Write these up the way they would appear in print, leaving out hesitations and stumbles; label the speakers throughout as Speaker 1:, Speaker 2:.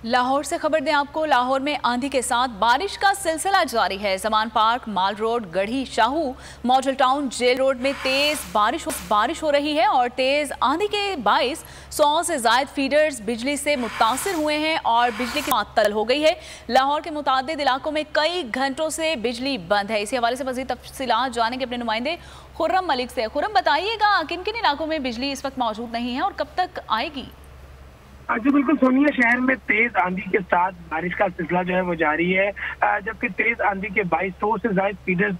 Speaker 1: लाहौर से खबर दें आपको। लाहौर में आंधी के साथ बारिश का सिलसिला जारी है। Zaman park, mall road, Garhi, Shahu, model town, jail road में तेज बारिश हो रही है और तेज आंधी के बाइस 100 से ज्यादा फीडर्स बिजली से मुतासिर हुए हैं और बिजली की मुअत्तल हो गई है। लाहौर के मुतादिद इलाकों में कई घंटों से बिजली बंद है। इसी हवाले से मजीद तफसीलात जानेंगे अपने नुमाइंदे खुर्रम मलिक से। खुर्रम, बताइएगा किन किन इलाकों में बिजली इस वक्त मौजूद नहीं है और कब तक आएगी?
Speaker 2: जी बिल्कुल सोनिया, शहर में तेज आंधी के साथ बारिश का सिलसिला जो है वो जारी है, जबकि तेज आंधी के 2200 से ज्यादा फीडर्स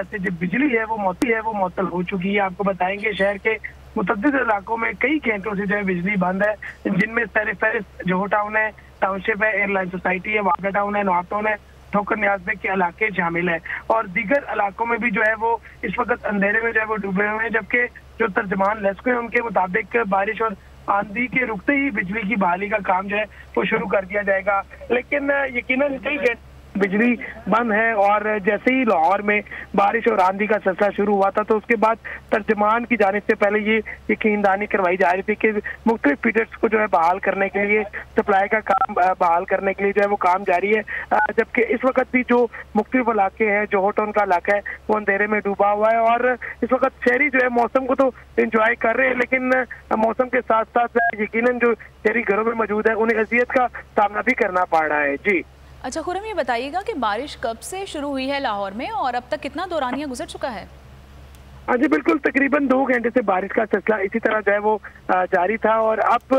Speaker 2: से जो बिजली है वो मुअत्तल हो चुकी है। आपको बताएंगे शहर के मुतअद्दिद इलाकों में कई घंटों से जो है बिजली बंद है, जिनमें फेरिस जोहो टाउन है, टाउनशिप है, एयरलाइन सोसाइटी है, वागा टाउन है, नवाब टाउन है, ठोकर न्याज़बेग के इलाके शामिल है और दीगर इलाकों में भी जो है वो इस वक्त अंधेरे में जो है वो डूबे हुए हैं। जबकि जो तर्जमान लेस्को है उनके मुताबिक बारिश और आंधी के रुकते ही बिजली की बहाली का काम जो है वो शुरू कर दिया जाएगा, लेकिन यकीनन कई बिजली बंद है। और जैसे ही लाहौर में बारिश और आंधी का सिलसिला शुरू हुआ था तो उसके बाद तर्जमान की जानिब से पहले ये यकीनदानी करवाई जा रही थी कि मुख्तलिफ फीडर्स को जो है बहाल करने के लिए, सप्लाई का काम बहाल करने के लिए जो है वो काम जारी है। जबकि इस वक्त भी जो मुख्तलिफ इलाके हैं, जोहो टाउन का इलाका है, वो अंधेरे में डूबा हुआ है और इस वक्त शहरी जो है मौसम को तो इंजॉय कर रहे हैं, लेकिन मौसम के साथ साथ यकीनन जो शहरी घरों में मौजूद है उन्हें अजियत का सामना भी करना पड़ रहा है। जी
Speaker 1: अच्छा खुर्रम, ये बताइएगा कि बारिश कब से शुरू हुई है लाहौर में और अब तक कितना दौरानिया गुजर चुका है?
Speaker 2: हाँ जी बिल्कुल, तकरीबन 2 घंटे से बारिश का सिलसिला इसी तरह जो है वो जारी था और अब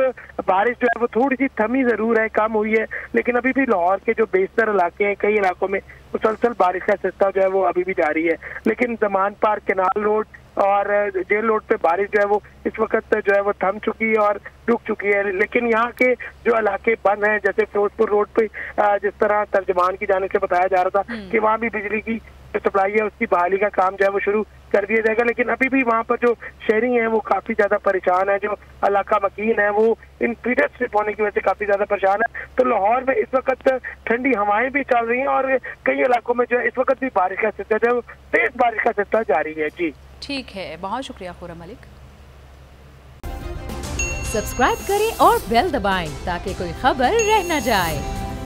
Speaker 2: बारिश जो है वो थोड़ी सी थमी जरूर है, कम हुई है, लेकिन अभी भी लाहौर के जो बेशतर इलाके हैं, कई इलाकों में मुसलसल बारिश का सिलसिला जो है वो अभी भी जारी है। लेकिन जमान पार्क, केनाल रोड और जेल रोड पे बारिश जो है वो इस वक्त जो है वो थम चुकी है और रुक चुकी है। लेकिन यहाँ के जो इलाके बंद हैं, जैसे फिरोजपुर रोड पे जिस तरह तर्जमान की जाने से बताया जा रहा था कि वहाँ भी बिजली की जो सप्लाई है उसकी बहाली का काम जो है वो शुरू कर दिया जाएगा, लेकिन अभी भी वहाँ पर जो शहरी हैं वो काफी ज्यादा परेशान है। जो इलाका मकीन है वो इन फीडर स्ट्रिप होने की वजह से काफी ज्यादा परेशान है। तो लाहौर में इस वक्त ठंडी हवाएं भी चल रही हैं और कई इलाकों में जो है इस वक्त भी बारिश का सिलसिला जो है तेज बारिश का सिलसिला जारी है। जी
Speaker 1: ठीक है, बहुत शुक्रिया खुर्रम मलिक।
Speaker 3: सब्सक्राइब करें और बेल दबाएं ताकि कोई खबर रह न जाए।